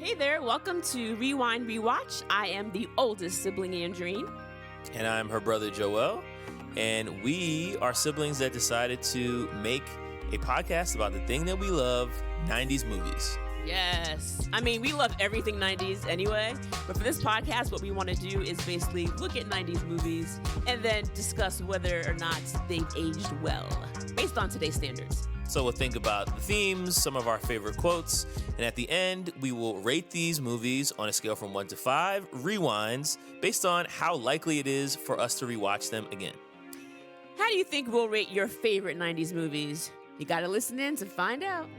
Hey there, welcome to Rewind Rewatch. I am the oldest sibling, Andreen. And I'm her brother, Joel. And we are siblings that decided to make a podcast about the thing that we love, 90s movies. Yes. I mean, we love everything 90s anyway, but for this podcast, what we want to do is basically look at 90s movies and then discuss whether or not they've aged well, based on today's standards. So we'll think about the themes, some of our favorite quotes, and at the end, we will rate these movies on a scale from 1 to 5, rewinds, based on how likely it is for us to rewatch them again. How do you think we'll rate your favorite 90s movies? You gotta listen in to find out.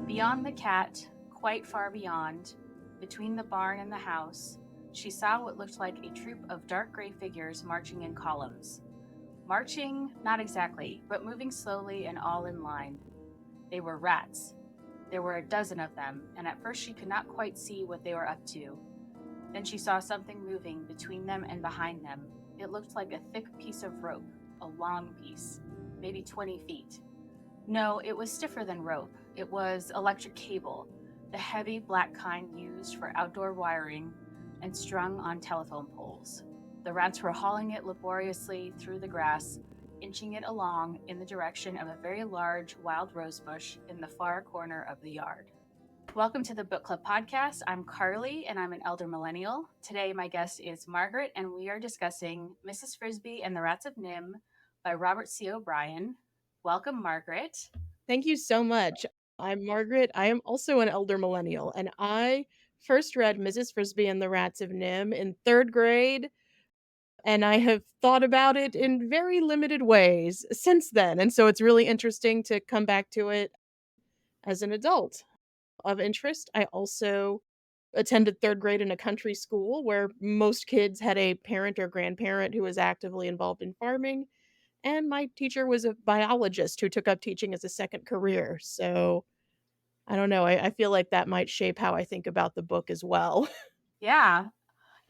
Beyond the cat, quite far beyond, between the barn and the house, she saw what looked like a troop of dark gray figures marching in columns. Marching, not exactly, but moving slowly and all in line. They were rats. There were a dozen of them, and at first she could not quite see what they were up to. Then she saw something moving between them and behind them. It looked like a thick piece of rope, a long piece, maybe 20 feet. No, it was stiffer than rope. It was electric cable, the heavy black kind used for outdoor wiring and strung on telephone poles. The rats were hauling it laboriously through the grass, inching it along in the direction of a very large wild rose bush in the far corner of the yard. Welcome to the Book Club podcast. I'm Carly, and I'm an elder millennial. Today, my guest is Margaret, and we are discussing Mrs. Frisbee and the Rats of NIMH by Robert C. O'Brien. Welcome, Margaret. Thank you so much. I'm Margaret. I am also an elder millennial, and I first read Mrs. Frisbee and the Rats of NIMH in 3rd grade, and I have thought about it in very limited ways since then. And so it's really interesting to come back to it as an adult. Of interest, I also attended 3rd grade in a country school where most kids had a parent or grandparent who was actively involved in farming. And my teacher was a biologist who took up teaching as a second career. So I don't know. I feel like that might shape how I think about the book as well. Yeah.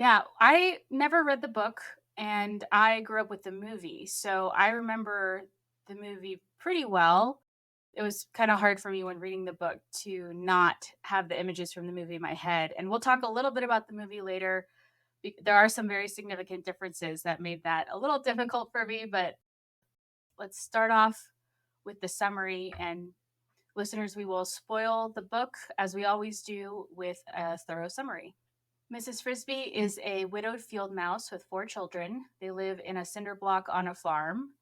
I never read the book, and I grew up with the movie. So I remember the movie pretty well. It was kind of hard for me when reading the book to not have the images from the movie in my head. And we'll talk a little bit about the movie later. There are some very significant differences that made that a little difficult for me, but let's start off with the summary. And listeners, we will spoil the book, as we always do, with a thorough summary. Mrs. Frisbee is a widowed field mouse with 4 children. They live in a cinder block on a farm.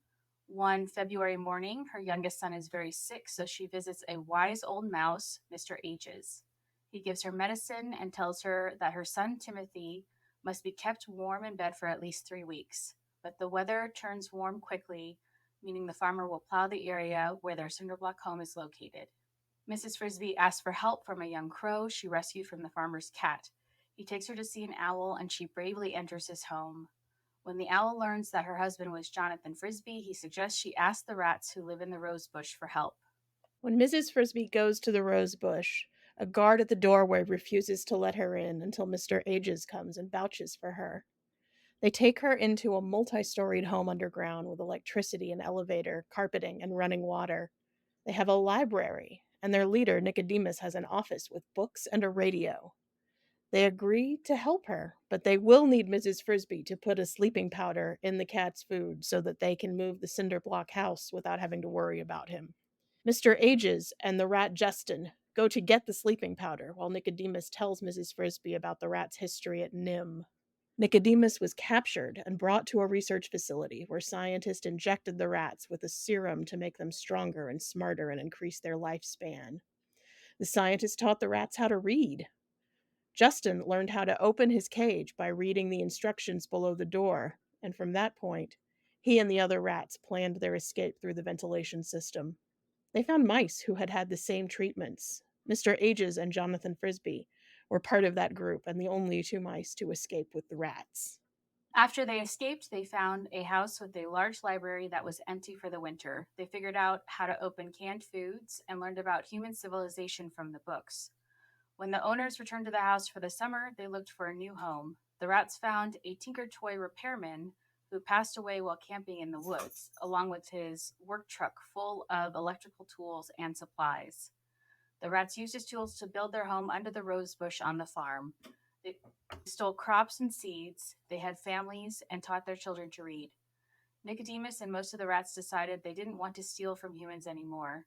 One February morning, her youngest son is very sick, so she visits a wise old mouse, Mr. H's. He gives her medicine and tells her that her son, Timothy, must be kept warm in bed for at least 3 weeks. But the weather turns warm quickly, meaning the farmer will plow the area where their cinder block home is located. Mrs. Frisbee asks for help from a young crow she rescued from the farmer's cat. He takes her to see an owl, and she bravely enters his home. When the owl learns that her husband was Jonathan Frisbee, he suggests she ask the rats who live in the rose bush for help. When Mrs. Frisbee goes to the rose bush, a guard at the doorway refuses to let her in until Mr. Ages comes and vouches for her. They take her into a multi-storied home underground with electricity and elevator, carpeting, and running water. They have a library, and their leader, Nicodemus, has an office with books and a radio. They agree to help her, but they will need Mrs. Frisbee to put a sleeping powder in the cat's food so that they can move the cinder block house without having to worry about him. Mr. Ages and the rat Justin go to get the sleeping powder while Nicodemus tells Mrs. Frisbee about the rat's history at NIMH. Nicodemus was captured and brought to a research facility where scientists injected the rats with a serum to make them stronger and smarter and increase their lifespan. The scientists taught the rats how to read. Justin learned how to open his cage by reading the instructions below the door, and from that point, he and the other rats planned their escape through the ventilation system. They found mice who had had the same treatments. Mr. Ages and Jonathan Frisbee were part of that group and the only 2 mice to escape with the rats. After they escaped, they found a house with a large library that was empty for the winter. They figured out how to open canned foods and learned about human civilization from the books. When the owners returned to the house for the summer, they looked for a new home. The rats found a Tinker Toy repairman who passed away while camping in the woods, along with his work truck full of electrical tools and supplies. The rats used his tools to build their home under the rose bush on the farm. They stole crops and seeds, they had families, and taught their children to read. Nicodemus and most of the rats decided they didn't want to steal from humans anymore.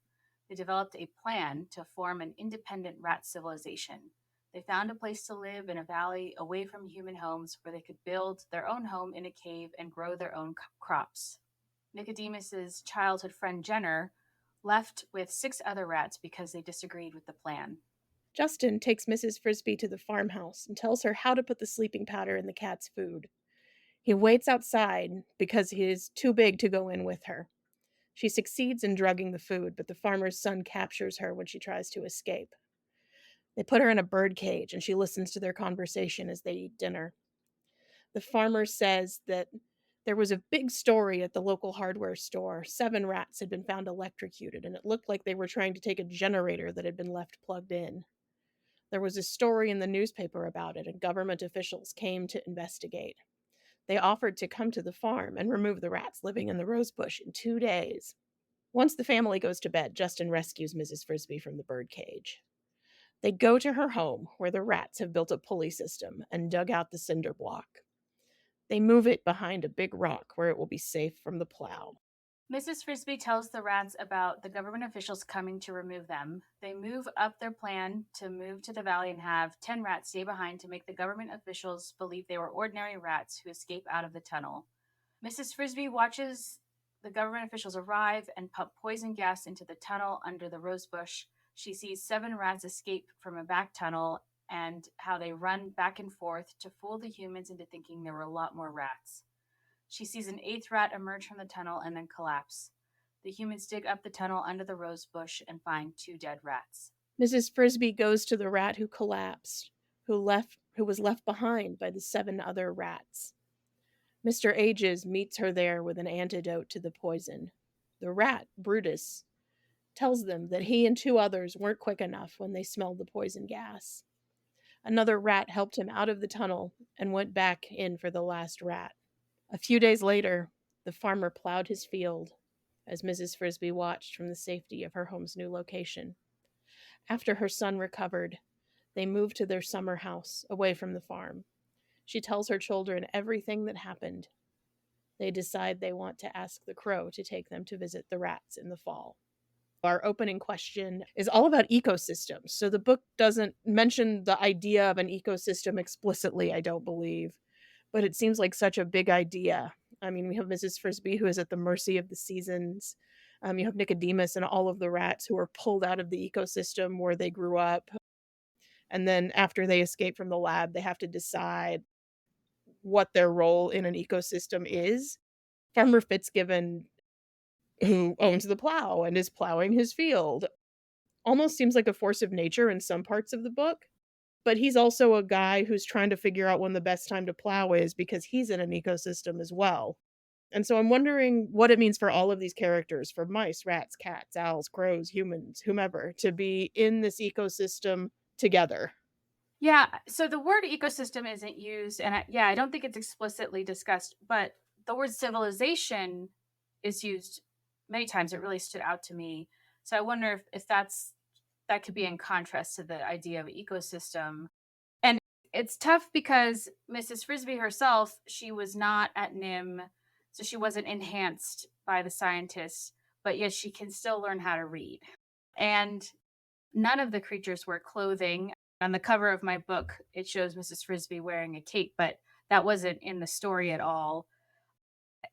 They developed a plan to form an independent rat civilization. They found a place to live in a valley away from human homes where they could build their own home in a cave and grow their own crops. Nicodemus's childhood friend Jenner left with 6 other rats because they disagreed with the plan. Justin takes Mrs. Frisbee to the farmhouse and tells her how to put the sleeping powder in the cat's food. He waits outside because he is too big to go in with her. She succeeds in drugging the food, but the farmer's son captures her when she tries to escape. They put her in a bird cage, and she listens to their conversation as they eat dinner. The farmer says that there was a big story at the local hardware store. 7 rats had been found electrocuted, and it looked like they were trying to take a generator that had been left plugged in. There was a story in the newspaper about it, and government officials came to investigate. They offered to come to the farm and remove the rats living in the rose bush in 2 days. Once the family goes to bed, Justin rescues Mrs. Frisbee from the bird cage. They go to her home, where the rats have built a pulley system and dug out the cinder block. They move it behind a big rock where it will be safe from the plow. Mrs. Frisbee tells the rats about the government officials coming to remove them. They move up their plan to move to the valley and have 10 rats stay behind to make the government officials believe they were ordinary rats who escape out of the tunnel. Mrs. Frisbee watches the government officials arrive and pump poison gas into the tunnel under the rose bush. She sees 7 rats escape from a back tunnel and how they run back and forth to fool the humans into thinking there were a lot more rats. She sees an 8th rat emerge from the tunnel and then collapse. The humans dig up the tunnel under the rose bush and find 2 dead rats. Mrs. Frisbee goes to the rat who collapsed, who was left behind by the 7 other rats. Mr. Ages meets her there with an antidote to the poison. The rat, Brutus, tells them that he and 2 others weren't quick enough when they smelled the poison gas. Another rat helped him out of the tunnel and went back in for the last rat. A few days later, the farmer plowed his field as Mrs. Frisbee watched from the safety of her home's new location. After her son recovered, they moved to their summer house away from the farm. She tells her children everything that happened. They decide they want to ask the crow to take them to visit the rats in the fall. Our opening question is all about ecosystems. So the book doesn't mention the idea of an ecosystem explicitly, I don't believe. But it seems like such a big idea. I mean, we have Mrs. Frisbee, who is at the mercy of the seasons. You have Nicodemus and all of the rats who are pulled out of the ecosystem where they grew up. And then after they escape from the lab, they have to decide what their role in an ecosystem is. Farmer Fitzgibbon, who owns the plow and is plowing his field, almost seems like a force of nature in some parts of the book. But he's also a guy who's trying to figure out when the best time to plow is because he's in an ecosystem as well. And so I'm wondering what it means for all of these characters, for mice, rats, cats, owls, crows, humans, whomever, to be in this ecosystem together. Yeah, so the word ecosystem isn't used, and I don't think it's explicitly discussed, but the word civilization is used many times. It really stood out to me. So I wonder if that could be in contrast to the idea of ecosystem. And it's tough because Mrs. Frisbee herself, she was not at NIMH, so she wasn't enhanced by the scientists, but yet she can still learn how to read. And none of the creatures wear clothing. On the cover of my book, it shows Mrs. Frisbee wearing a cape, but that wasn't in the story at all.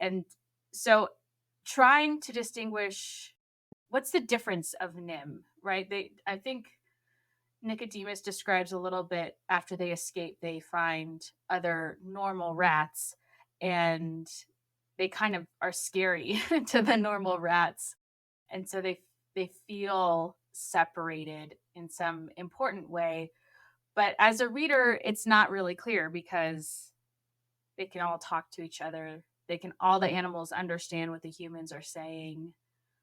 And so trying to distinguish what's the difference of NIMH, right? I think Nicodemus describes a little bit after they escape, they find other normal rats and they kind of are scary to the normal rats. And so they feel separated in some important way. But as a reader, it's not really clear because they can all talk to each other. All the animals understand what the humans are saying.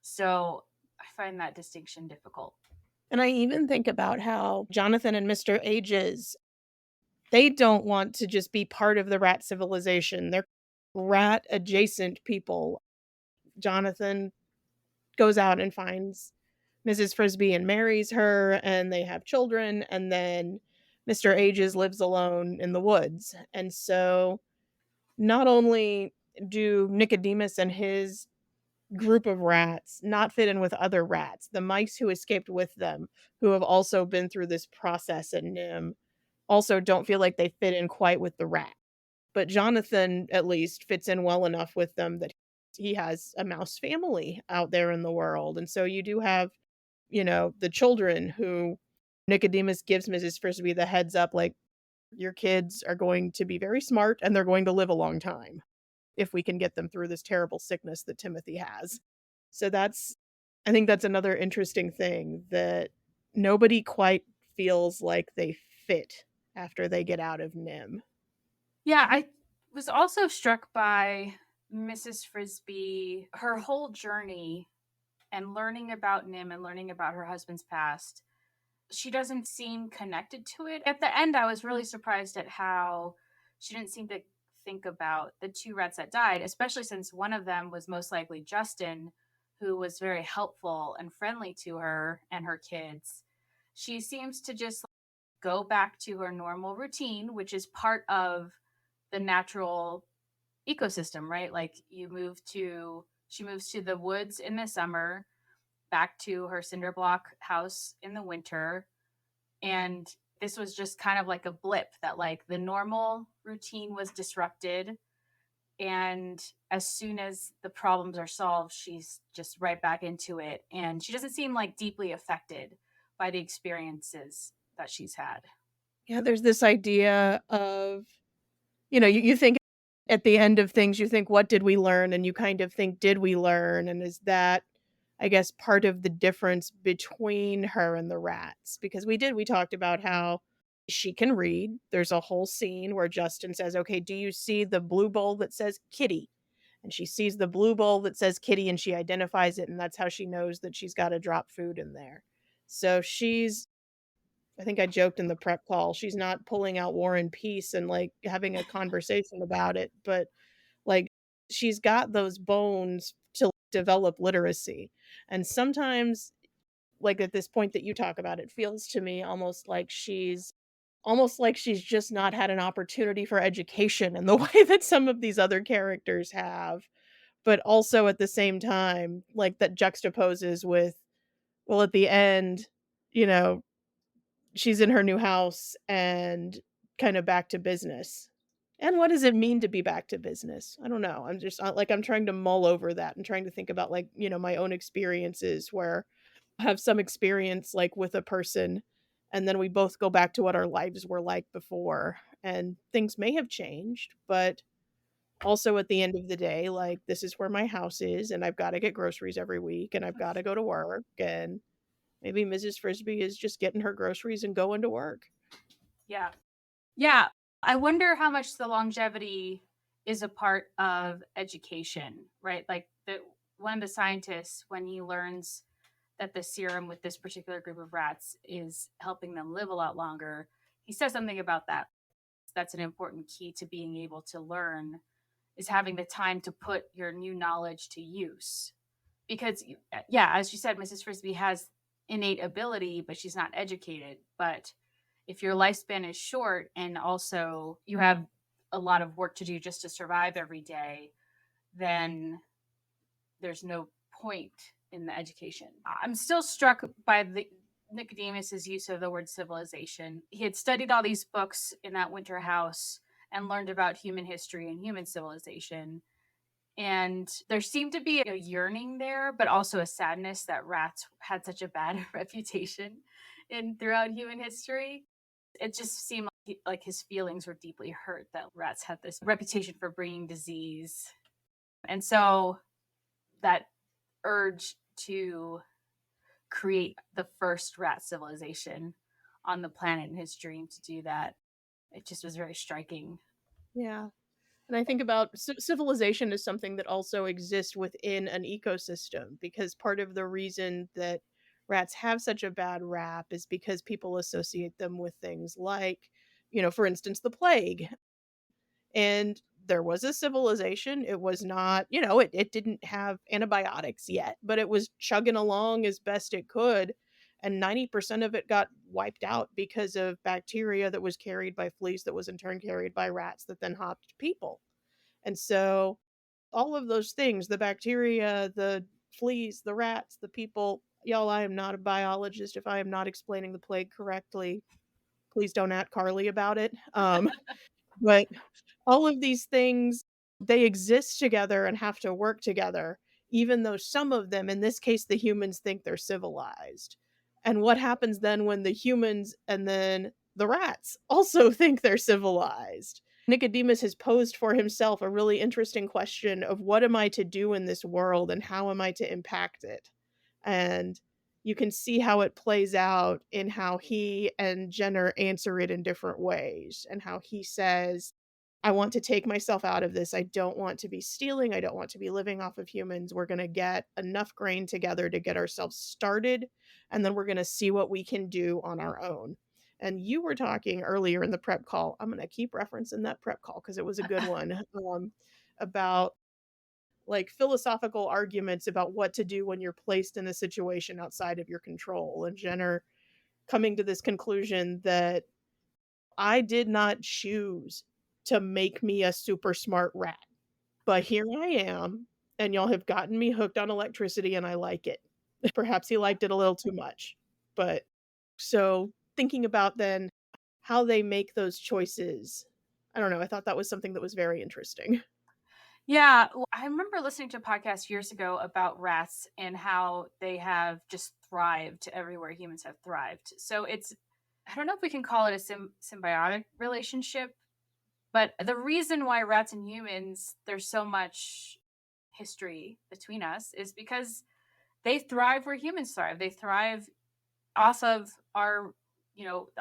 So I find that distinction difficult. And I even think about how Jonathan and Mr. Ages, they don't want to just be part of the rat civilization. They're rat adjacent people. Jonathan goes out and finds Mrs. Frisbee and marries her, and they have children, and then Mr. Ages lives alone in the woods. And so not only do Nicodemus and his group of rats not fit in with other rats, the mice who escaped with them, who have also been through this process at NIMH, also don't feel like they fit in quite with the rat. But Jonathan, at least, fits in well enough with them that he has a mouse family out there in the world. And so you do have, the children who Nicodemus gives Mrs. Frisbee the heads up, like, your kids are going to be very smart and they're going to live a long time if we can get them through this terrible sickness that Timothy has. So I think that's another interesting thing, that nobody quite feels like they fit after they get out of NIMH. Yeah, I was also struck by Mrs. Frisbee, her whole journey and learning about Nim and learning about her husband's past. She doesn't seem connected to it. At the end, I was really surprised at how she didn't seem to think about the two rats that died, especially since one of them was most likely Justin, who was very helpful and friendly to her and her kids. She seems to just go back to her normal routine, which is part of the natural ecosystem, right? Like she moves to the woods in the summer, back to her cinder block house in the winter. And this was just kind of like a blip that like the normal routine was disrupted. And as soon as the problems are solved, she's just right back into it. And she doesn't seem like deeply affected by the experiences that she's had. Yeah, there's this idea of, you think at the end of things, you think, what did we learn? And you kind of think, did we learn? And is that, I guess, part of the difference between her and the rats? Because we talked about how she can read. There's a whole scene where Justin says, okay, do you see the blue bowl that says kitty? And she sees the blue bowl that says kitty and she identifies it. And that's how she knows that she's got to drop food in there. So I think I joked in the prep call, she's not pulling out War and Peace and like having a conversation about it, but like she's got those bones to develop literacy. And sometimes, like at this point that you talk about, it feels to me almost like she's just not had an opportunity for education in the way that some of these other characters have. But also at the same time, like that juxtaposes with, well, at the end, you know, she's in her new house and kind of back to business. And what does it mean to be back to business? I don't know. I'm just like, I'm trying to mull over that and trying to think about like, my own experiences where I have some experience like with a person and then we both go back to what our lives were like before and things may have changed, but also at the end of the day, like this is where my house is and I've got to get groceries every week and I've got to go to work, and maybe Mrs. Frisbee is just getting her groceries and going to work. Yeah. Yeah. I wonder how much the longevity is a part of education, right? Like one of the scientists, when he learns that the serum with this particular group of rats is helping them live a lot longer, he says something about that. That's an important key to being able to learn, is having the time to put your new knowledge to use. Because, yeah, as you said, Mrs. Frisbee has innate ability, but she's not educated. But if your lifespan is short and also you have a lot of work to do just to survive every day, then there's no point in the education. I'm still struck by Nicodemus's use of the word civilization. He had studied all these books in that winter house and learned about human history and human civilization. And there seemed to be a yearning there, but also a sadness that rats had such a bad reputation throughout human history. It just seemed like his feelings were deeply hurt that rats had this reputation for bringing disease. And so that urge to create the first rat civilization on the planet in his dream to do that, it just was very striking. Yeah. And I think about civilization is something that also exists within an ecosystem, because part of the reason that rats have such a bad rap is because people associate them with things like, for instance, the plague. And there was a civilization. It was not, it didn't have antibiotics yet, but it was chugging along as best it could. And 90% of it got wiped out because of bacteria that was carried by fleas that was in turn carried by rats that then hopped to people. And so all of those things, the bacteria, the fleas, the rats, the people, y'all, I am not a biologist. If I am not explaining the plague correctly, please don't at Carly about it. But all of these things, they exist together and have to work together, even though some of them, in this case, the humans think they're civilized. And what happens then when the humans and then the rats also think they're civilized? Nicodemus has posed for himself a really interesting question of what am I to do in this world and how am I to impact it? And you can see how it plays out in how he and Jenner answer it in different ways, and how he says, I want to take myself out of this. I don't want to be stealing. I don't want to be living off of humans. We're going to get enough grain together to get ourselves started, and then we're going to see what we can do on our own. And you were talking earlier in the prep call. I'm going to keep referencing that prep call because it was a good one, about like philosophical arguments about what to do when you're placed in a situation outside of your control. And Jenner coming to this conclusion that I did not choose to make me a super smart rat, but here I am, and y'all have gotten me hooked on electricity and I like it. Perhaps he liked it a little too much. But so thinking about then how they make those choices, I don't know, I thought that was something that was very interesting. Yeah, I remember listening to a podcast years ago about rats and how they have just thrived everywhere humans have thrived. So I don't know if we can call it a symbiotic relationship, but the reason why rats and humans, there's so much history between us is because they thrive where humans thrive. They thrive off of our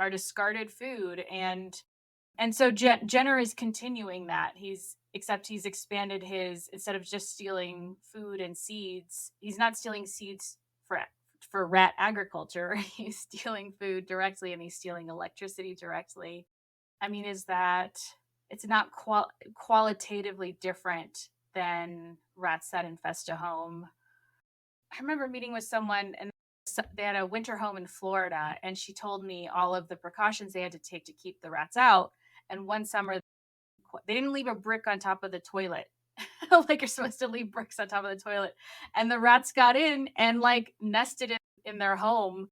discarded food, and so Jenner is continuing that. He's expanded his, instead of just stealing food and seeds, he's not stealing seeds for rat agriculture. He's stealing food directly, and he's stealing electricity directly. I mean, is that it's not qualitatively different than rats that infest a home? I remember meeting with someone, and they had a winter home in Florida, and she told me all of the precautions they had to take to keep the rats out. And one summer, they didn't leave a brick on top of the toilet. Like you're supposed to leave bricks on top of the toilet. And the rats got in and like nested in their home.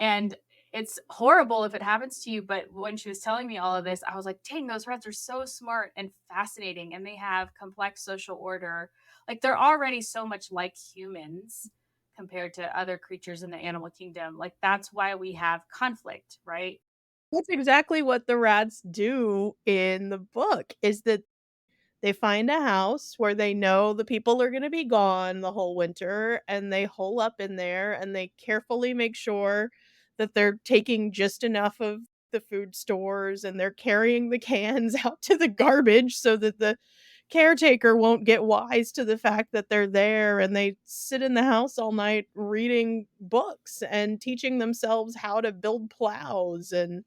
And it's horrible if it happens to you. But when she was telling me all of this, I was like, dang, those rats are so smart and fascinating. And they have complex social order. Like they're already so much like humans compared to other creatures in the animal kingdom. Like that's why we have conflict, right? That's exactly what the rats do in the book, is that they find a house where they know the people are going to be gone the whole winter, and they hole up in there and they carefully make sure that they're taking just enough of the food stores, and they're carrying the cans out to the garbage so that the caretaker won't get wise to the fact that they're there, and they sit in the house all night reading books and teaching themselves how to build plows and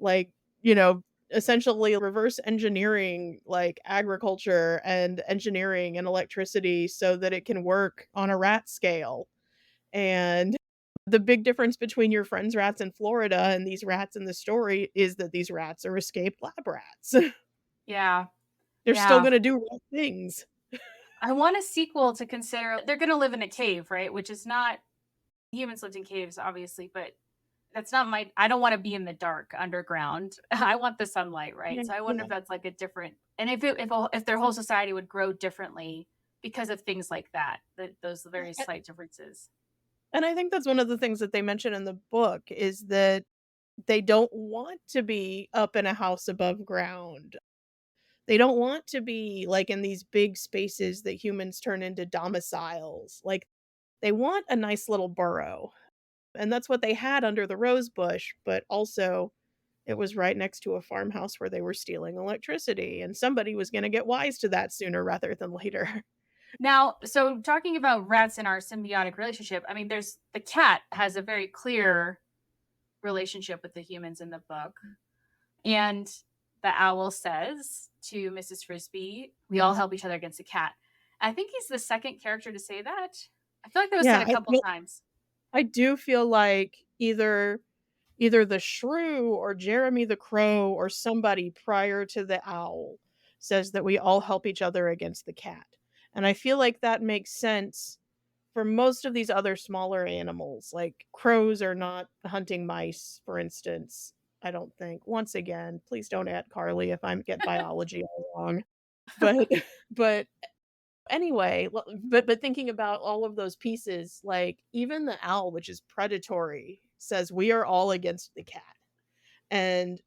like, essentially reverse engineering like agriculture and engineering and electricity so that it can work on a rat scale. And the big difference between your friends rats in Florida and these rats in the story is that these rats are escaped lab rats. Yeah. They're still Yeah. going to do rat things. I want a sequel to consider. They're going to live in a cave, right? Which is not, humans lived in caves, obviously, but that's not I don't want to be in the dark underground. I want the sunlight, right? So I wonder if that's like a different, and if their whole society would grow differently because of things like that, those very slight differences. And I think that's one of the things that they mention in the book is that they don't want to be up in a house above ground. They don't want to be like in these big spaces that humans turn into domiciles. Like they want a nice little burrow. And that's what they had under the rose bush, but also it was right next to a farmhouse where they were stealing electricity, and somebody was going to get wise to that sooner rather than later. Now, so talking about rats in our symbiotic relationship, I mean, there's the cat has a very clear relationship with the humans in the book. And the owl says to Mrs. Frisbee, "We all help each other against the cat." I think he's the second character to say that. I feel like that was said Yeah, a couple times. I do feel like either the shrew or Jeremy the crow or somebody prior to the owl says that we all help each other against the cat. And I feel like that makes sense for most of these other smaller animals. Like crows are not hunting mice, for instance. I don't think. Once again, please don't at Carly if I get biology all wrong. But but anyway, but thinking about all of those pieces, like even the owl, which is predatory, says we are all against the cat. And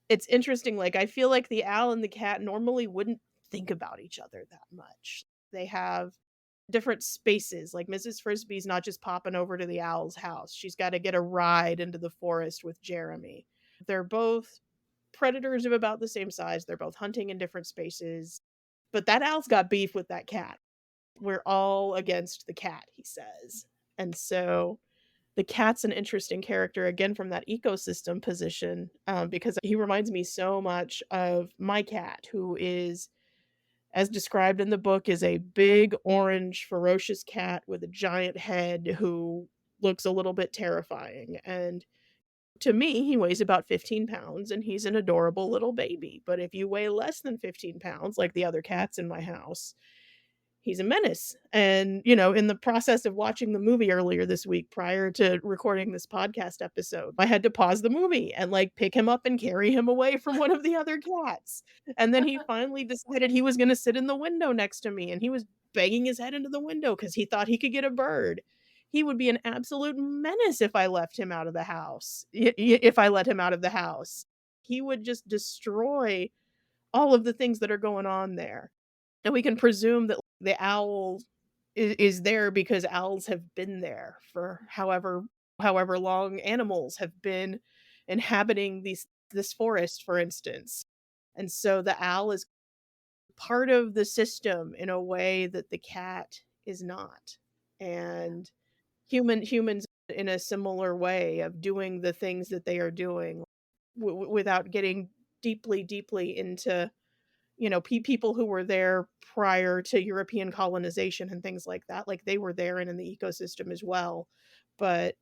it's interesting, like I feel like the owl and the cat normally wouldn't think about each other that much. They have different spaces. Like Mrs. Frisbee's not just popping over to the owl's house. She's got to get a ride into the forest with Jeremy. They're both predators of about the same size. They're both hunting in different spaces. But that owl's got beef with that cat. We're all against the cat, he says. And so the cat's an interesting character, again, from that ecosystem position, because he reminds me so much of my cat, who is, as described in the book, is a big, orange, ferocious cat with a giant head who looks a little bit terrifying. And to me, he weighs about 15 pounds and he's an adorable little baby. But if you weigh less than 15 pounds, like the other cats in my house, he's a menace. And, in the process of watching the movie earlier this week prior to recording this podcast episode, I had to pause the movie and like pick him up and carry him away from one of the other cats. And then he finally decided he was going to sit in the window next to me, and he was banging his head into the window because he thought he could get a bird. He would be an absolute menace if I left him out of the house. If I let him out of the house, he would just destroy all of the things that are going on there. And we can presume that the owl is there because owls have been there for however long animals have been inhabiting this forest, for instance. And so the owl is part of the system in a way that the cat is not. And humans in a similar way of doing the things that they are doing without getting deeply into people who were there prior to European colonization and things like that. Like they were there and in the ecosystem as well. But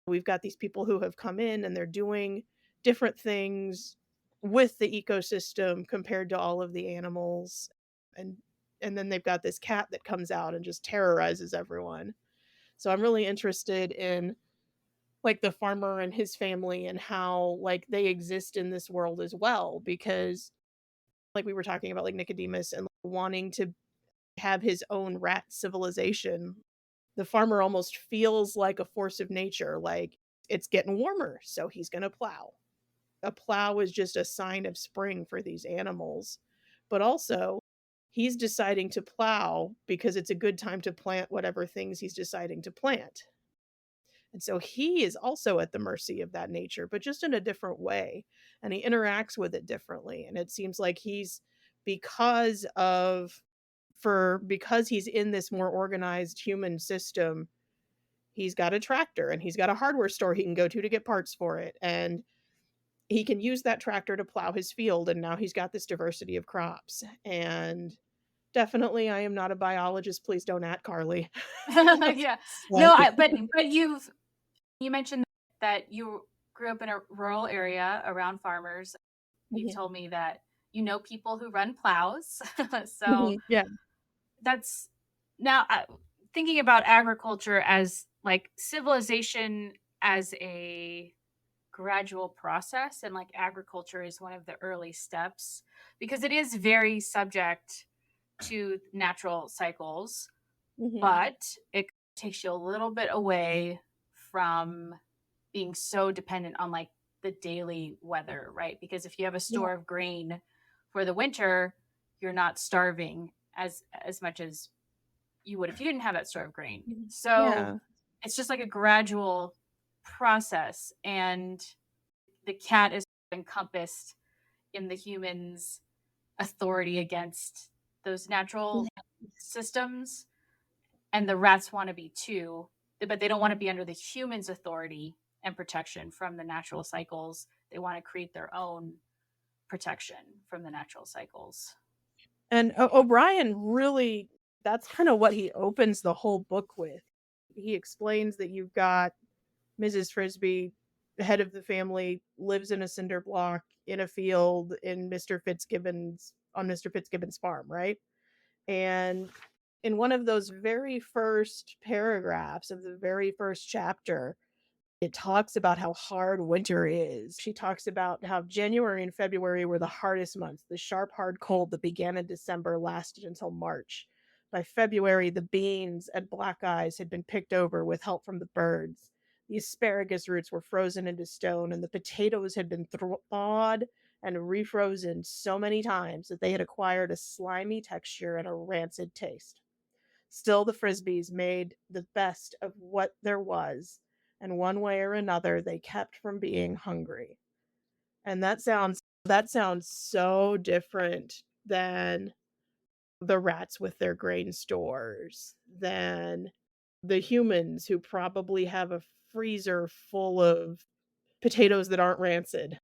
we've got these people who have come in and they're doing different things with the ecosystem compared to all of the animals. And then they've got this cat that comes out and just terrorizes everyone. So I'm really interested in like the farmer and his family and how like they exist in this world as well, because like we were talking about like Nicodemus and like, wanting to have his own rat civilization. The farmer almost feels like a force of nature, like it's getting warmer, so he's going to plow. A plow is just a sign of spring for these animals. But also, he's deciding to plow because it's a good time to plant whatever things he's deciding to plant. And so he is also at the mercy of that nature, but just in a different way. And he interacts with it differently. And it seems like because he's in this more organized human system, he's got a tractor and he's got a hardware store he can go to get parts for it. And he can use that tractor to plow his field. And now he's got this diversity of crops. And definitely, I am not a biologist. Please don't at Carly. Yeah. No, but you mentioned that you grew up in a rural area around farmers. You told me that you know people who run plows. So yeah, that's now thinking about agriculture as like civilization as a gradual process, and like agriculture is one of the early steps because it is very subject to natural cycles, but it takes you a little bit away from being so dependent on like the daily weather, right? Because if you have a store of grain for the winter, you're not starving as much as you would if you didn't have that store of grain. So it's just like a gradual process, and the cat is encompassed in the human's authority against those natural systems, and the rats want to be too, but they don't want to be under the human's authority and protection from the natural cycles. They want to create their own protection from the natural cycles. And O'Brien really, that's kind of what he opens the whole book with. He explains that you've got Mrs. Frisbee, the head of the family, lives in a cinder block in a field on Mr. Fitzgibbon's farm, right? And in one of those very first paragraphs of the very first chapter, it talks about how hard winter is. She talks about how January and February were the hardest months. The sharp, hard cold that began in December lasted until March. By February, the beans at Black Eyes had been picked over with help from the birds. The asparagus roots were frozen into stone, and the potatoes had been thawed and refrozen so many times that they had acquired a slimy texture and a rancid taste. Still, the Frisbees made the best of what there was, and one way or another, they kept from being hungry. And that sounds so different than the rats with their grain stores, than the humans who probably have a freezer full of potatoes that aren't rancid.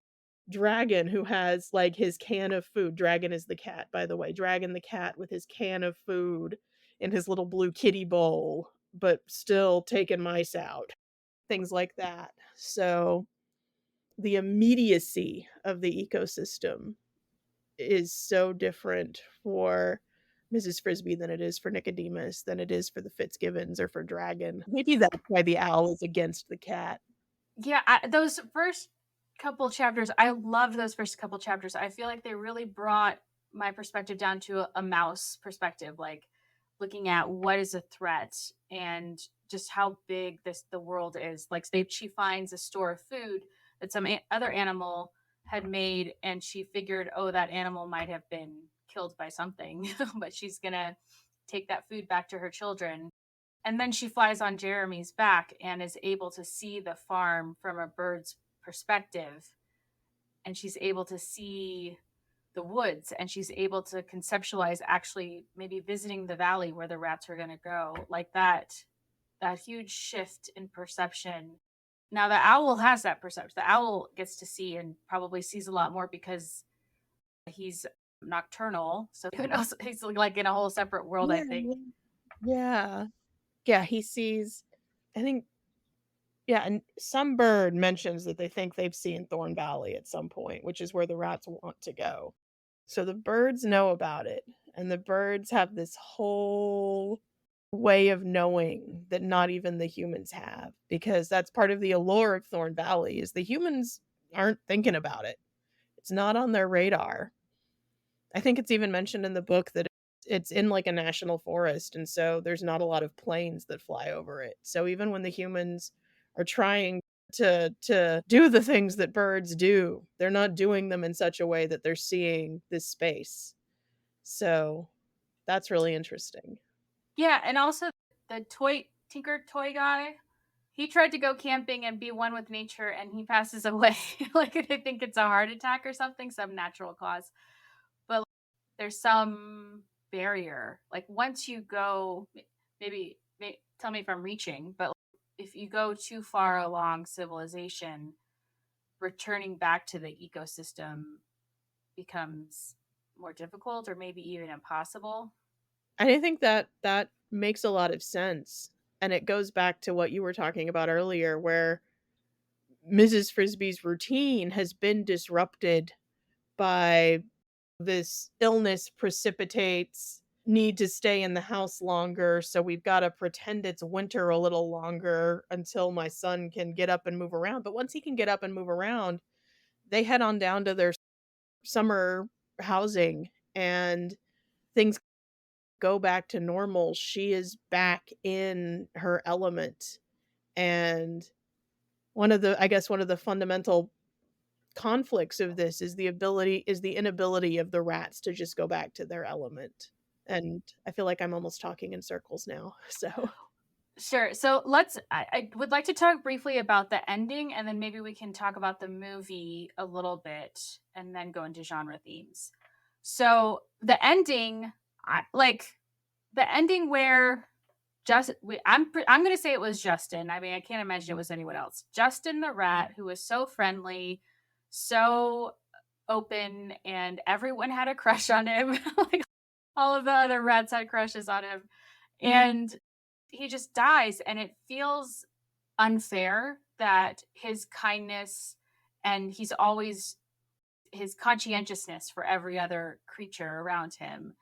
Dragon, who has like his can of food. Dragon is the cat, by the way. Dragon the cat with his can of food in his little blue kitty bowl, but still taking mice out. Things like that. So the immediacy of the ecosystem is so different for Mrs. Frisbee than it is for Nicodemus, than it is for the Fitzgibbons or for Dragon. Maybe that's why the owl is against the cat. Yeah, those first couple chapters, I loved those first couple chapters. I feel like they really brought my perspective down to a mouse perspective, like looking at what is a threat and just how big the world is. Like she finds a store of food that some other animal had made, and she figured, oh, that animal might have been killed by something, but she's gonna take that food back to her children. And then she flies on Jeremy's back and is able to see the farm from a bird's perspective. And she's able to see the woods, and she's able to conceptualize actually maybe visiting the valley where the rats are going to go. Like that huge shift in perception. Now the owl has that perception. The owl gets to see, and probably sees a lot more because he's nocturnal. So who knows? He's like in a whole separate world, I think. Yeah. Yeah, he sees, I think, yeah, and some bird mentions that they think they've seen Thorn Valley at some point, which is where the rats want to go. So the birds know about it, and the birds have this whole way of knowing that not even the humans have, because that's part of the allure of Thorn Valley, is the humans aren't thinking about it. It's not on their radar. I think it's even mentioned in the book that it's in like a national forest, and so there's not a lot of planes that fly over it. So even when the humans are trying to do the things that birds do, they're not doing them in such a way that they're seeing this space. So that's really interesting. Yeah, and also the Tinker Toy guy, he tried to go camping and be one with nature, and he passes away. Like, I think it's a heart attack or something, some natural cause. But there's some barrier. Like, once you go, maybe tell me if I'm reaching, but if you go too far along civilization, returning back to the ecosystem becomes more difficult, or maybe even impossible. I think that makes a lot of sense. And it goes back to what you were talking about earlier, where Mrs. Frisbee's routine has been disrupted by this illness precipitates need to stay in the house longer, so we've got to pretend it's winter a little longer until my son can get up and move around. But once he can get up and move around, they head on down to their summer housing, and things go back to normal. She is back in her element. And one of the fundamental conflicts of this is the inability of the rats to just go back to their element. And I feel like I'm almost talking in circles now. So sure. So I would like to talk briefly about the ending, and then maybe we can talk about the movie a little bit, and then go into genre themes. So the ending, the ending where I'm going to say it was Justin. I mean, I can't imagine it was anyone else. Justin the rat, who was so friendly, so open and everyone had a crush on him. Like all of the other rats had crushes on him. And he just dies. And it feels unfair that his kindness and he's always his conscientiousness for every other creature around him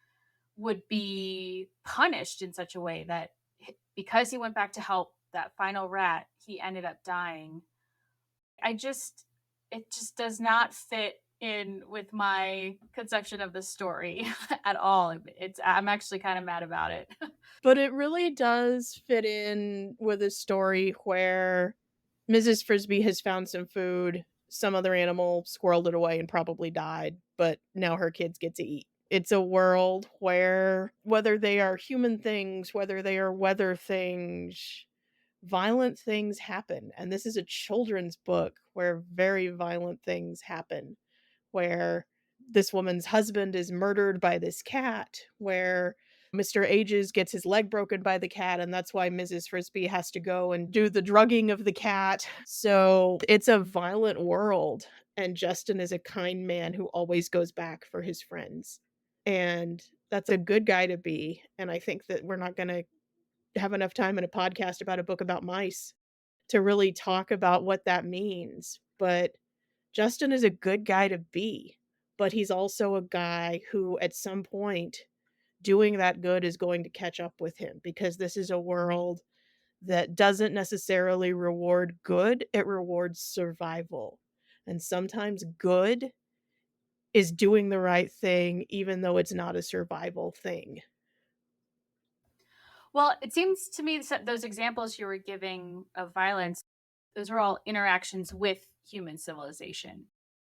would be punished in such a way that because he went back to help that final rat, he ended up dying. It just does not fit in with my conception of the story at all. I'm actually kind of mad about it. But it really does fit in with a story where Mrs. Frisbee has found some food, some other animal squirreled it away and probably died, but now her kids get to eat. It's a world where, whether they are human things, whether they are weather things, violent things happen. And this is a children's book where very violent things happen, where this woman's husband is murdered by this cat, where Mr. Ages gets his leg broken by the cat, and that's why Mrs. Frisbee has to go and do the drugging of the cat. So it's a violent world, and Justin is a kind man who always goes back for his friends. And that's a good guy to be. And I think that we're not going to have enough time in a podcast about a book about mice to really talk about what that means. But Justin is a good guy to be, but he's also a guy who at some point doing that good is going to catch up with him, because this is a world that doesn't necessarily reward good, it rewards survival. And sometimes good is doing the right thing even though it's not a survival thing. Well, it seems to me that those examples you were giving of violence, those are all interactions with human civilization.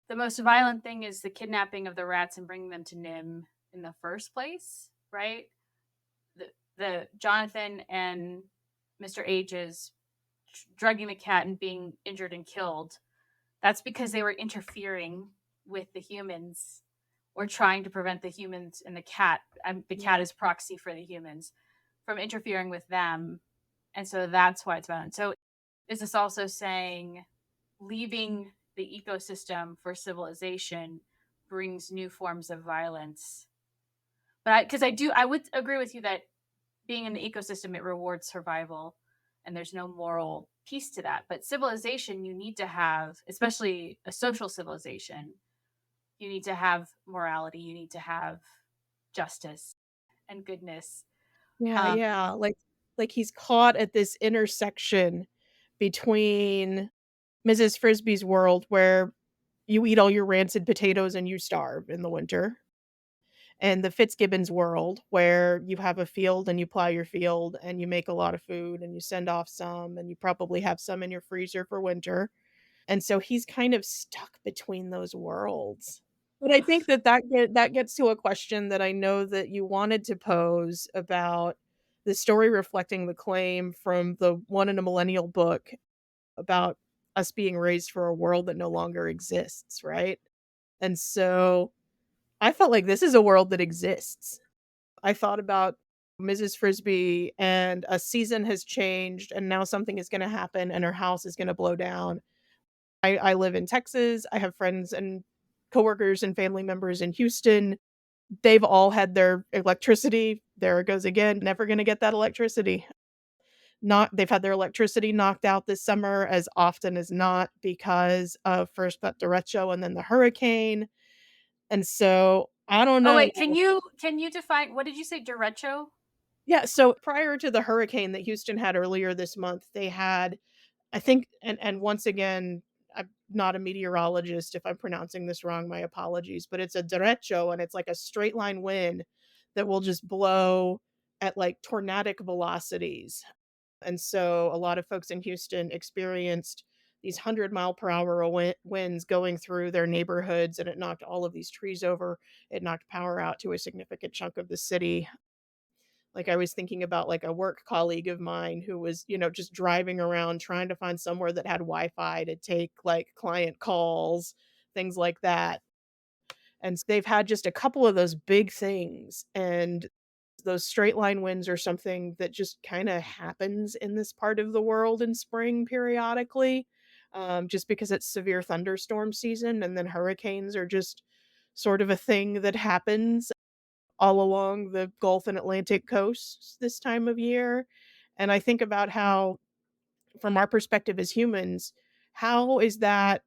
The most violent thing is the kidnapping of the rats and bringing them to NIMH in the first place, right? The Jonathan and Mr. Ages drugging the cat and being injured and killed. That's because they were interfering with the humans or trying to prevent the humans and the cat. The cat is proxy for the humans from interfering with them. And so that's why it's violent. So is this also saying leaving the ecosystem for civilization brings new forms of violence? But I would agree with you that being in the ecosystem, it rewards survival and there's no moral piece to that. But civilization, you need to have, especially a social civilization, you need to have morality, you need to have justice and goodness. Yeah. Like he's caught at this intersection between Mrs. Frisbee's world, where you eat all your rancid potatoes and you starve in the winter, and the Fitzgibbons world, where you have a field and you plow your field and you make a lot of food and you send off some and you probably have some in your freezer for winter. And so he's kind of stuck between those worlds. But I think that gets to a question that I know that you wanted to pose about the story reflecting the claim from the One in a Millennial book about us being raised for a world that no longer exists, right? And so I felt like this is a world that exists. I thought about Mrs. Frisbee, and a season has changed and now something is going to happen and her house is going to blow down. I live in Texas. I have friends and coworkers and family members in Houston. They've all had their electricity. There it goes again. Never going to get that electricity. They've had their electricity knocked out this summer as often as not because of first that derecho and then the hurricane. And so I don't know. Oh wait, can you define, what did you say, derecho? Yeah, so prior to the hurricane that Houston had earlier this month, they had, I think, and once again, I'm not a meteorologist. If I'm pronouncing this wrong, my apologies, but it's a derecho, and it's like a straight line wind that will just blow at like tornadic velocities. And so a lot of folks in Houston experienced these 100-mile-per-hour winds going through their neighborhoods, and it knocked all of these trees over. It knocked power out to a significant chunk of the city. Like, I was thinking about, like, a work colleague of mine who was, just driving around trying to find somewhere that had Wi-Fi to take, like, client calls, things like that. And they've had just a couple of those big things, and those straight line winds are something that just kinda happens in this part of the world in spring periodically. just because it's severe thunderstorm season, and then hurricanes are just sort of a thing that happens all along the Gulf and Atlantic coasts this time of year. And I think about how, from our perspective as humans, how is that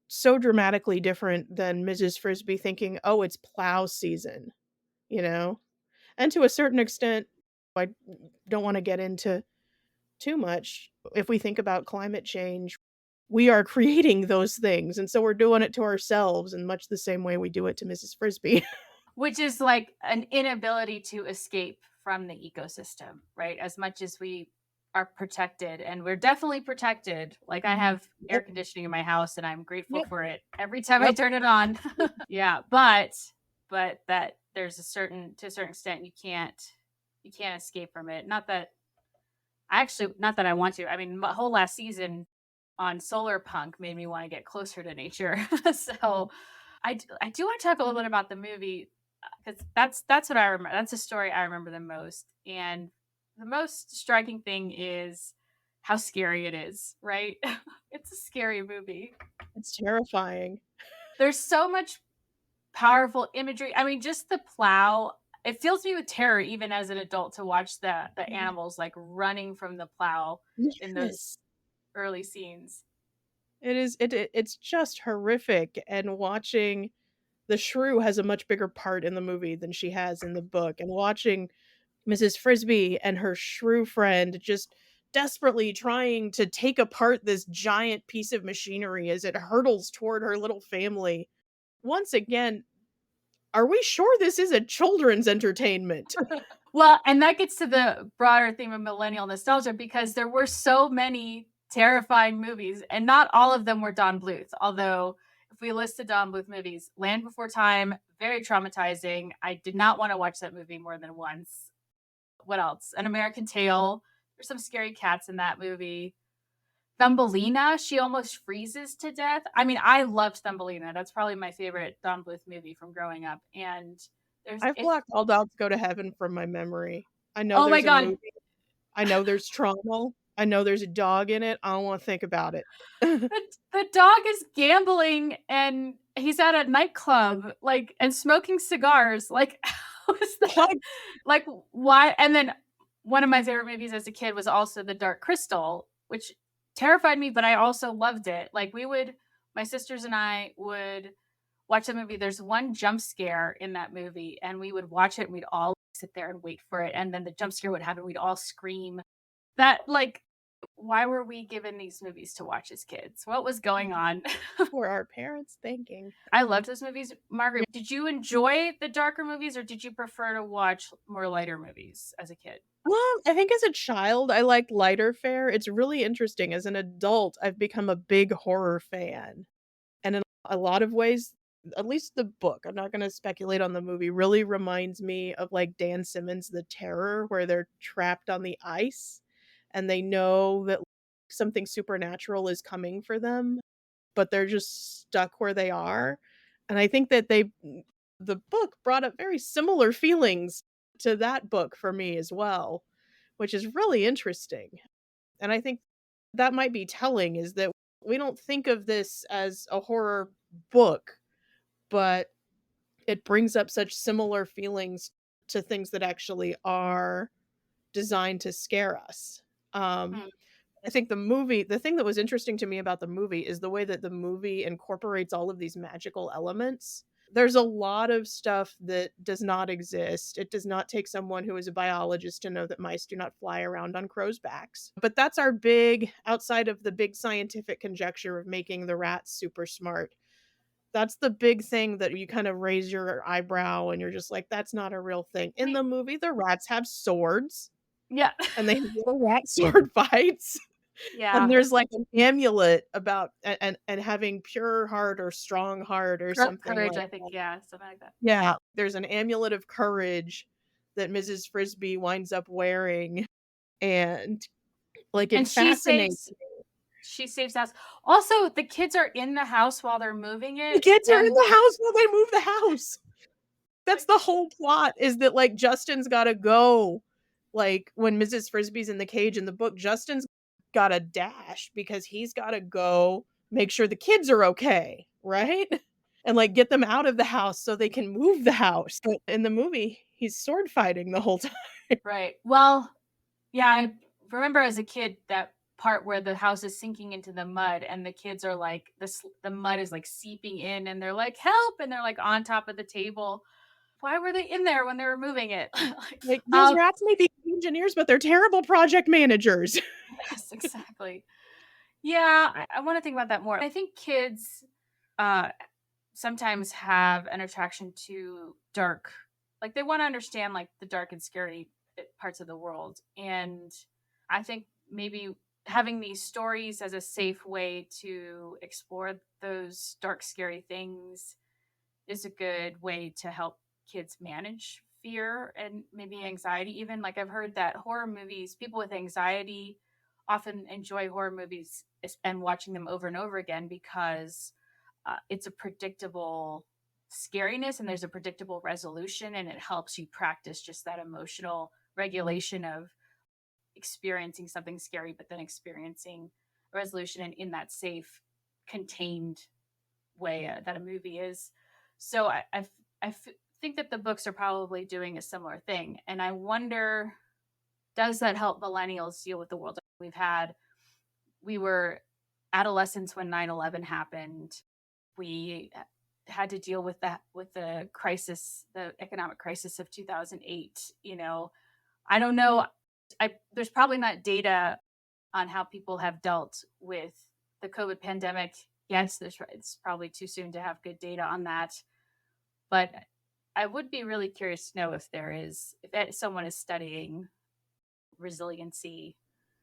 so dramatically different than Mrs. Frisbee thinking, oh, it's plow season, you know? And to a certain extent, I don't want to get into too much. If we think about climate change, we are creating those things. And so we're doing it to ourselves in much the same way we do it to Mrs. Frisbee. Which is like an inability to escape from the ecosystem, right? As much as we are protected, and we're definitely protected. Like, I have air conditioning in my house and I'm grateful for it every time I turn it on. Yeah, but that there's to a certain extent you can't escape from it. Not that I want to. I mean, my whole last season on Solar Punk made me want to get closer to nature. So I do want to talk a little bit about the movie, because that's what I remember. That's the story I remember the most. And the most striking thing is how scary it is, right? It's a scary movie. It's terrifying. There's so much powerful imagery. I mean, just the plow, it fills me with terror even as an adult to watch the animals like running from the plow in those early scenes. It's just horrific. And watching, the shrew has a much bigger part in the movie than she has in the book, and watching Mrs. Frisbee and her shrew friend just desperately trying to take apart this giant piece of machinery as it hurtles toward her little family. Once again, are we sure this is a children's entertainment? Well, and that gets to the broader theme of millennial nostalgia, because there were so many terrifying movies, and not all of them were Don Bluth. Although, if we list the Don Bluth movies, Land Before Time, very traumatizing. I did not want to watch that movie more than once. What else? An American Tail. There's some scary cats in that movie. Thumbelina, she almost freezes to death. I mean, I loved Thumbelina. That's probably my favorite Don Bluth movie from growing up. And I've blocked All Dogs Go to Heaven from my memory. I know Oh my there's a God. movie. I know there's trauma. I know there's a dog in it. I don't want to think about it. The dog is gambling and he's at a nightclub, like, and smoking cigars. Like, how is that? Like, why? And then one of my favorite movies as a kid was also The Dark Crystal, which terrified me, but I also loved it. Like, my sisters and I would watch the movie. There's one jump scare in that movie, and we would watch it and we'd all sit there and wait for it. And then the jump scare would happen. We'd all scream. That, like, why were we given these movies to watch as kids? What was going on? What were our parents thinking? I loved those movies. Margaret, did you enjoy the darker movies, or did you prefer to watch more lighter movies as a kid? Well, I think as a child, I liked lighter fare. It's really interesting. As an adult, I've become a big horror fan. And in a lot of ways, at least the book, I'm not going to speculate on the movie, really reminds me of like Dan Simmons' The Terror, where they're trapped on the ice and they know that something supernatural is coming for them, but they're just stuck where they are. And I think that the book brought up very similar feelings to that book for me as well, which is really interesting. And I think that might be telling, is that we don't think of this as a horror book, but it brings up such similar feelings to things that actually are designed to scare us. I think the thing that was interesting to me about the movie is the way that the movie incorporates all of these magical elements. There's a lot of stuff that does not exist. It does not take someone who is a biologist to know that mice do not fly around on crow's backs. But that's our outside of the big scientific conjecture of making the rats super smart, that's the big thing that you kind of raise your eyebrow and you're just like, that's not a real thing. In the movie, the rats have swords. Yeah. And they have little rat sword fights. Yeah. And there's like an amulet about and having pure heart or strong heart or something. Courage, like I think. Yeah, something like that. Yeah. There's an amulet of courage that Mrs. Frisbee winds up wearing. And like, it fascinates me. She saves the house. Also, the kids are in the house while they're moving it. The kids are in the house while they move the house. That's the whole plot, is that like Justin's gotta go. Like, when Mrs. Frisbee's in the cage in the book, Justin's gotta dash because he's gotta go make sure the kids are okay, right? And like get them out of the house so they can move the house. But in the movie, he's sword fighting the whole time. Right. Well, yeah, I remember as a kid that part where the house is sinking into the mud and the kids are like the mud is like seeping in and they're like help and they're like on top of the table. Why were they in there when they were moving it? Like, Like those rats may be engineers, but they're terrible project managers. yes, exactly. Yeah, I want to think about that more. I think kids sometimes have an attraction to dark, like they want to understand like the dark and scary parts of the world. And I think maybe having these stories as a safe way to explore those dark, scary things is a good way to help kids manage fear and maybe anxiety. Even like I've heard that horror movies, people with anxiety often enjoy horror movies and watching them over and over again because it's a predictable scariness and there's a predictable resolution, and it helps you practice just that emotional regulation of experiencing something scary but then experiencing a resolution and in that safe contained way that a movie is. So I think that the books are probably doing a similar thing, and I wonder, does that help millennials deal with the world we were adolescents when 9/11 happened. We had to deal with that, with the crisis, the economic crisis of 2008. I don't know. There's probably not data on how people have dealt with the COVID pandemic. Yes, it's probably too soon to have good data on that. But I would be really curious to know if someone is studying resiliency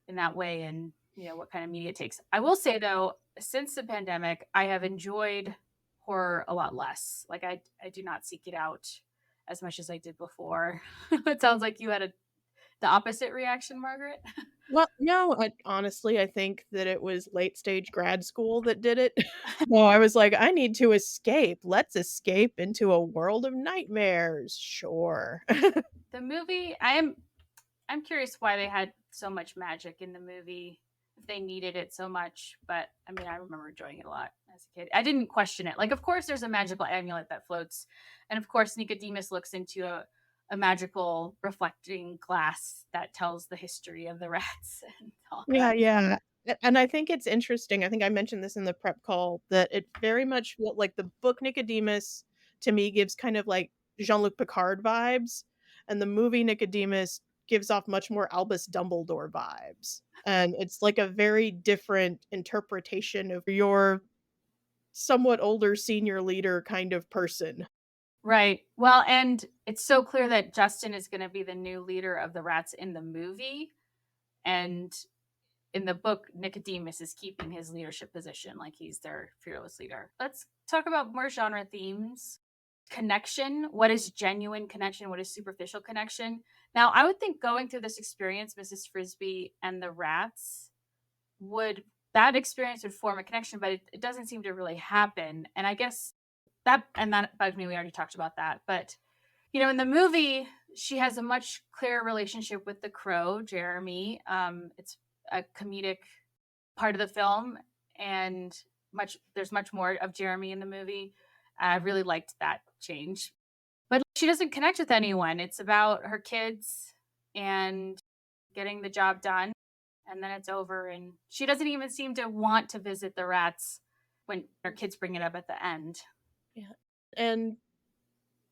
in that way and what kind of media it takes. I will say though, since the pandemic, I have enjoyed horror a lot less. Like I do not seek it out as much as I did before. It sounds like you had the opposite reaction, Margaret. Well, no, honestly, I think that it was late stage grad school that did it. No, I was like, I need to escape. Let's escape into a world of nightmares. Sure. The movie, I'm curious why they had so much magic in the movie, if they needed it so much. But I mean, I remember enjoying it a lot as a kid. I didn't question it. Like, of course, there's a magical amulet that floats, and of course, Nicodemus looks into a magical reflecting glass that tells the history of the rats and all Yeah, that. yeah. And I think it's interesting. I think I mentioned this in the prep call that it very much felt like the book Nicodemus to me gives kind of like Jean-Luc Picard vibes, and the movie Nicodemus gives off much more Albus Dumbledore vibes. And it's like a very different interpretation of your somewhat older senior leader kind of person. Right. Well, and it's so clear that Justin is going to be the new leader of the rats in the movie. And in the book, Nicodemus is keeping his leadership position, like he's their fearless leader. Let's talk about more genre themes. Connection. What is genuine connection? What is superficial connection? Now, I would think going through this experience, Mrs. Frisbee and the rats, that experience would form a connection, but it doesn't seem to really happen. And I guess that bugged me. We already talked about that. But, in the movie, she has a much clearer relationship with the crow, Jeremy. It's a comedic part of the film, and there's much more of Jeremy in the movie. I really liked that change. But she doesn't connect with anyone. It's about her kids and getting the job done, and then it's over. And she doesn't even seem to want to visit the rats when her kids bring it up at the end. Yeah. And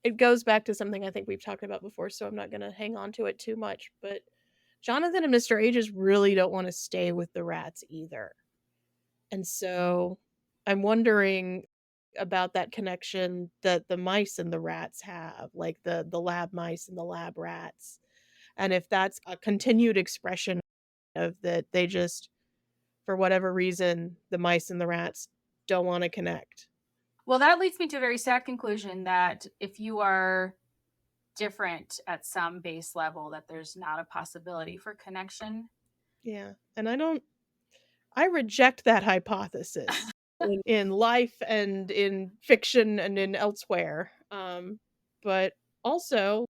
it goes back to something I think we've talked about before, so I'm not going to hang on to it too much. But Jonathan and Mr. Ages really don't want to stay with the rats either. And so I'm wondering about that connection that the mice and the rats have, like the lab mice and the lab rats. And if that's a continued expression of that they just, for whatever reason, the mice and the rats don't want to connect. Well, that leads me to a very sad conclusion that if you are different at some base level, that there's not a possibility for connection. Yeah. And I reject that hypothesis in life and in fiction and in elsewhere. But also,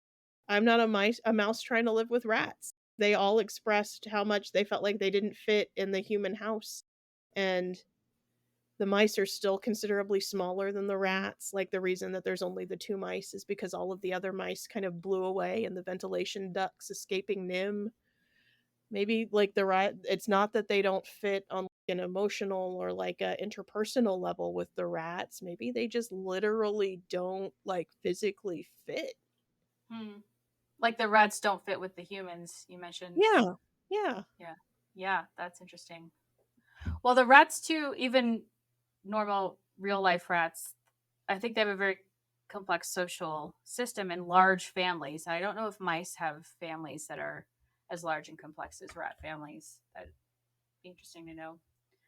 I'm not a mouse trying to live with rats. They all expressed how much they felt like they didn't fit in the human house. And The mice are still considerably smaller than the rats. Like, the reason that there's only the 2 mice is because all of the other mice kind of blew away in the ventilation ducts escaping NIMH. Maybe, like, the rat, it's not that they don't fit on, like, an emotional or, like, a interpersonal level with the rats. Maybe they just literally don't, like, physically fit. Like the rats don't fit with the humans, you mentioned. Yeah. Yeah. Yeah, that's interesting. Well, the rats too, even normal real life rats, I think they have a very complex social system and large families. I don't know if mice have families that are as large and complex as rat families. That'd be interesting to know.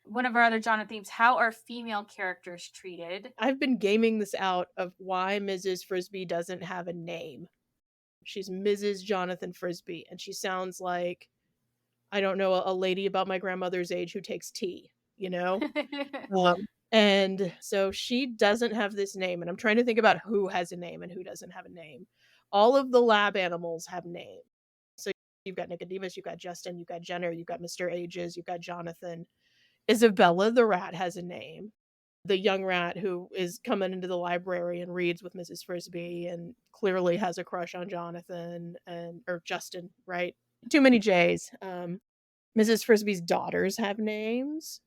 One of our other genre themes: how are female characters treated? I've been gaming this out of why Mrs. Frisbee doesn't have a name. She's Mrs. Jonathan Frisbee, and she sounds like, I don't know, a lady about my grandmother's age who takes tea, you know? And so she doesn't have this name, and I'm trying to think about who has a name and who doesn't have a name. All of the lab animals have names. So you've got Nicodemus, you've got Justin, you've got Jenner, you've got Mr. Ages, you've got Jonathan. Isabella the rat has a name. The young rat who is coming into the library and reads with Mrs. Frisbee and clearly has a crush on Jonathan or Justin, right? Too many J's. Mrs. Frisbee's daughters have names,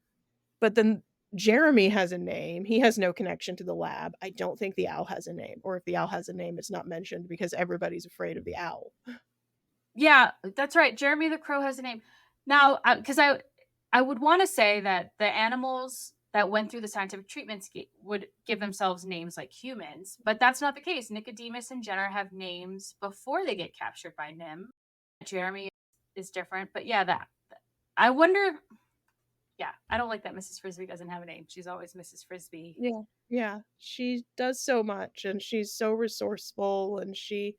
but then Jeremy has a name. He has no connection to the lab. I don't think the owl has a name, or if the owl has a name, it's not mentioned because everybody's afraid of the owl. Yeah, that's right. Jeremy the crow has a name. Now, because I would want to say that the animals that went through the scientific treatments would give themselves names like humans, but that's not the case. Nicodemus and Jenner have names before they get captured by NIMH. Jeremy is different, but yeah, that I wonder. Yeah, I don't like that Mrs. Frisbee doesn't have a name. She's always Mrs. Frisbee. Yeah, she does so much, and she's so resourceful, and she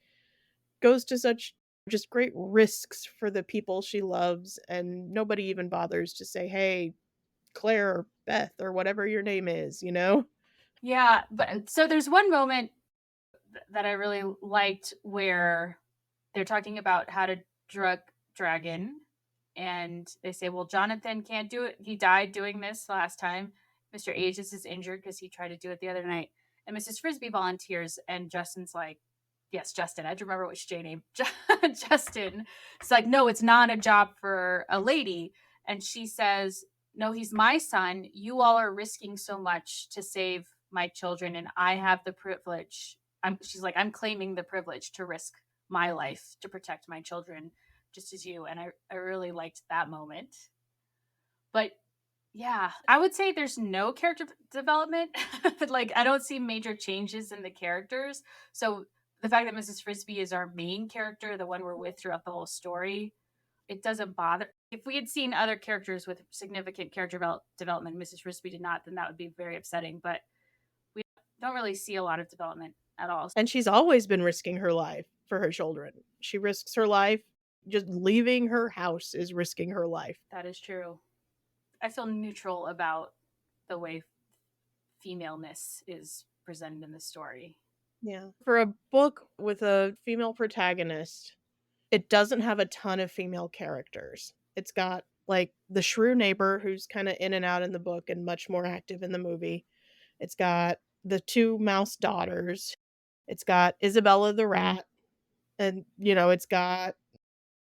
goes to such just great risks for the people she loves, and nobody even bothers to say, hey, Claire or Beth or whatever your name is, you know? Yeah, but so there's one moment that I really liked where they're talking about how to drug Dragon, and they say, well, Jonathan can't do it. He died doing this last time. Mr. Aegis is injured because he tried to do it the other night. And Mrs. Frisbee volunteers, and Justin's like, yes, Justin. I had to remember which J name. Justin. It's like, no, it's not a job for a lady. And she says, no, he's my son. You all are risking so much to save my children, and I have the privilege. She's like, I'm claiming the privilege to risk my life to protect my children just as you. And I really liked that moment. But yeah, I would say there's no character development. Like, I don't see major changes in the characters. So the fact that Mrs. Frisbee is our main character, the one we're with throughout the whole story, it doesn't bother. If we had seen other characters with significant character development, Mrs. Frisbee did not, then that would be very upsetting. But we don't really see a lot of development at all. And she's always been risking her life for her children. She risks her life. Just leaving her house is risking her life. That is true. I feel neutral about the way femaleness is presented in the story. Yeah. For a book with a female protagonist, it doesn't have a ton of female characters. It's got, like, the shrew neighbor who's kind of in and out in the book and much more active in the movie. It's got the 2 mouse daughters. It's got Isabella the rat. And, it's got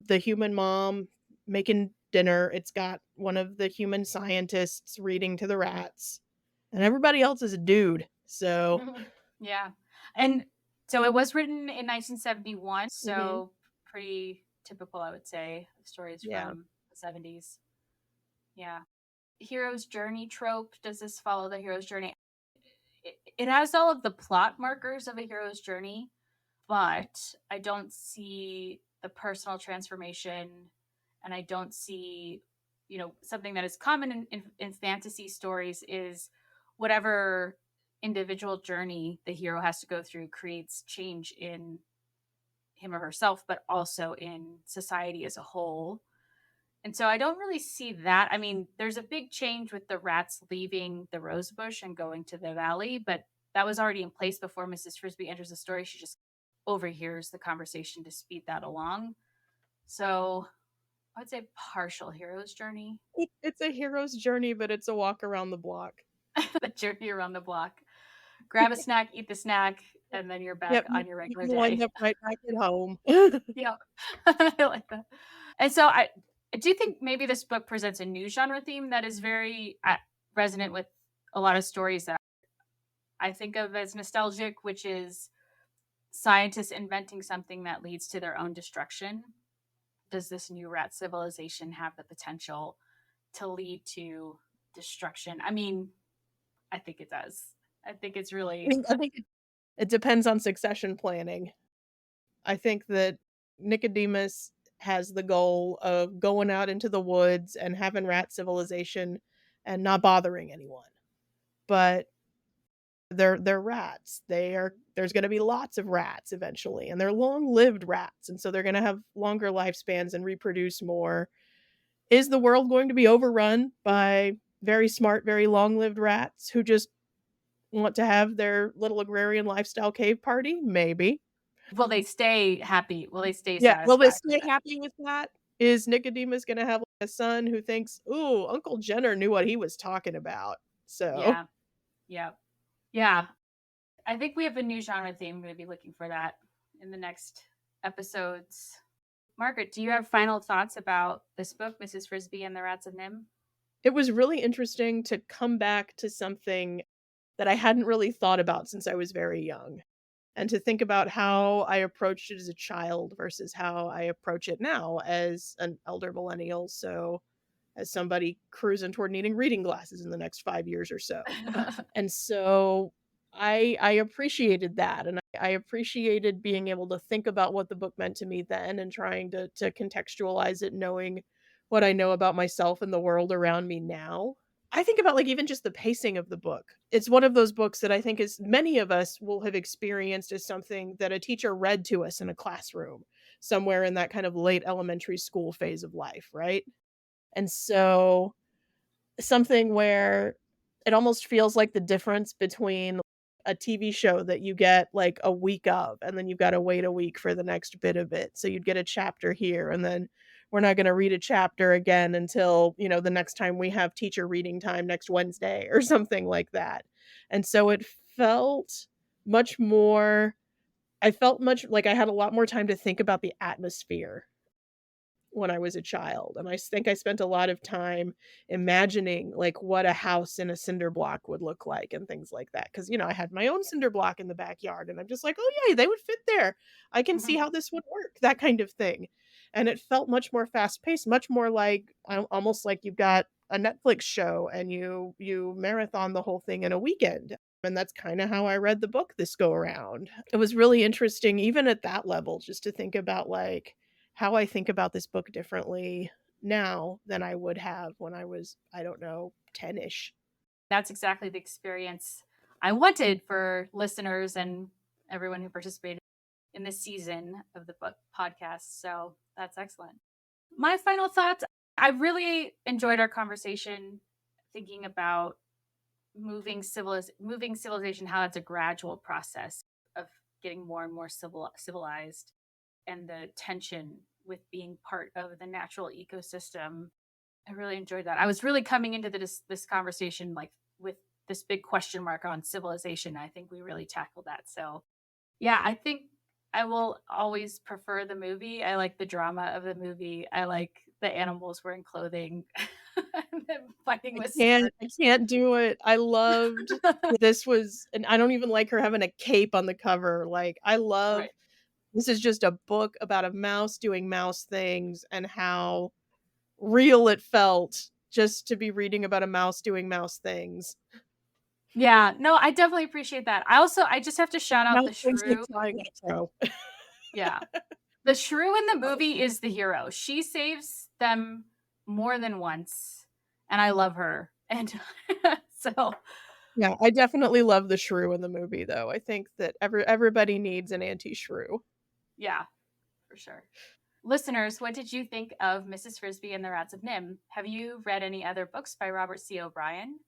the human mom making dinner. It's got one of the human scientists reading to the rats. And everybody else is a dude. So, yeah. And so it was written in 1971. So pretty typical, I would say, of stories from the 70s. Yeah. Hero's journey trope. Does this follow the hero's journey? It has all of the plot markers of a hero's journey, but I don't see the personal transformation, and I don't see, something that is common in fantasy stories is whatever individual journey the hero has to go through creates change in him or herself, but also in society as a whole. And so I don't really see that. I mean, there's a big change with the rats leaving the rose bush and going to the valley, but that was already in place before Mrs. Frisbee enters the story. She just overhears the conversation to speed that along. So I would say partial hero's journey. It's a hero's journey, but it's a walk around the block. The journey around the block. Grab a snack, eat the snack, and then you're back Yep, on your you regular can wind day. up right back at home. Yeah. I like that. And so I do think maybe this book presents a new genre theme that is very resonant with a lot of stories that I think of as nostalgic, which is scientists inventing something that leads to their own destruction. Does this new rat civilization have the potential to lead to destruction? I mean, I think it does. I think it's really I think it depends on succession planning. I think that Nicodemus has the goal of going out into the woods and having rat civilization and not bothering anyone. But they're rats. There's going to be lots of rats eventually, and they're long-lived rats, and so they're going to have longer lifespans and reproduce more. Is the world going to be overrun by very smart, very long-lived rats who just want to have their little agrarian lifestyle cave party? Maybe. will they stay happy? Will they stay Yeah, will they satisfied with stay it? happy with that? Is Nicodemus gonna have, like, a son who thinks, "Ooh, Uncle Jenner knew what he was talking about." So, Yeah. Yeah. Yeah. I think we have a new genre theme. I'm going to be looking for that in the next episodes. Margaret, do you have final thoughts about this book, Mrs. Frisbee and the Rats of NIMH? it was really interesting to come back to something that I hadn't really thought about since I was very young, and to think about how I approached it as a child versus how I approach it now as an elder millennial, so as somebody cruising toward needing reading glasses in the next 5 years or so. And so I appreciated that, and I appreciated being able to think about what the book meant to me then and trying to contextualize it, knowing what I know about myself and the world around me now. I think about, like, even just the pacing of the book. It's one of those books that I think as many of us will have experienced as something that a teacher read to us in a classroom somewhere in that kind of late elementary school phase of life, right? And so something where it almost feels like the difference between a TV show that you get like a week of, and then you've got to wait a week for the next bit of it. So you'd get a chapter here, and then we're not going to read a chapter again until, the next time we have teacher reading time next Wednesday or something like that. And so it felt much more, I felt much like I had a lot more time to think about the atmosphere when I was a child, and I think I spent a lot of time imagining, like, what a house in a cinder block would look like and things like that. Because I had my own cinder block in the backyard, and I'm just like, "Oh, yeah, they would fit there. I can see how this would work," that kind of thing, and it felt much more fast-paced, much more like almost like you've got a Netflix show and you marathon the whole thing in a weekend, and that's kinda how I read the book this go around. It was really interesting even at that level just to think about, like, how I think about this book differently now than I would have when I was, I don't know, 10-ish. That's exactly the experience I wanted for listeners and everyone who participated in this season of the book podcast. So that's excellent. My final thoughts, I really enjoyed our conversation thinking about moving civilization, how it's a gradual process of getting more and more civilized, and the tension with being part of the natural ecosystem. I really enjoyed that. I was really coming into this conversation like with this big question mark on civilization. I think we really tackled that. So yeah, I think I will always prefer the movie. I like the drama of the movie. I like the animals wearing clothing and then fighting with swords. I can't do it. I loved this was, and I don't even like her having a cape on the cover. Like, I love Right. this is just a book about a mouse doing mouse things and how real it felt just to be reading about a mouse doing mouse things. Yeah, no, I definitely appreciate that. I just have to shout out Mouse the things like shrew. flying on a crow. Yeah. The shrew in the movie is the hero. She saves them more than once, and I love her. And so, Yeah, I definitely love the shrew in the movie, though. I think that everybody needs an anti-shrew. yeah, for sure. Listeners, what did you think of Mrs. Frisbee and the Rats of NIMH? Have you read any other books by Robert C. O'Brien?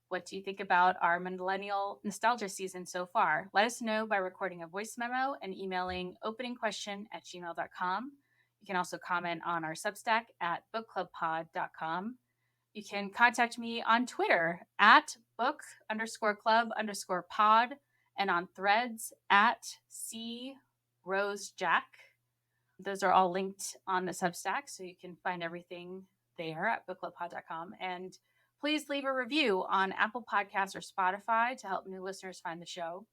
What do you think about our Millennial nostalgia season so far? Let us know by recording a voice memo and emailing openingquestion@gmail.com. You can also comment on our Substack at bookclubpod.com. You can contact me on Twitter at book_club_pod and on Threads at CRoseJack. Those are all linked on the Substack, so you can find everything there at bookclubpod.com. And please leave a review on Apple Podcasts or Spotify to help new listeners find the show.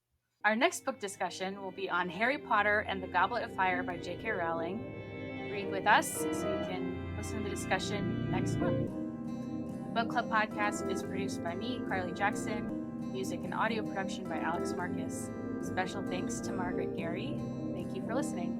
Our next book discussion will be on Harry Potter and the Goblet of Fire by J.K. Rowling. Read with us so you can listen to the discussion next month. The Book Club podcast is produced by me, Carly Jackson. Music and audio production by Alex Marcus. Special thanks to Margaret Gary. Thank you for listening.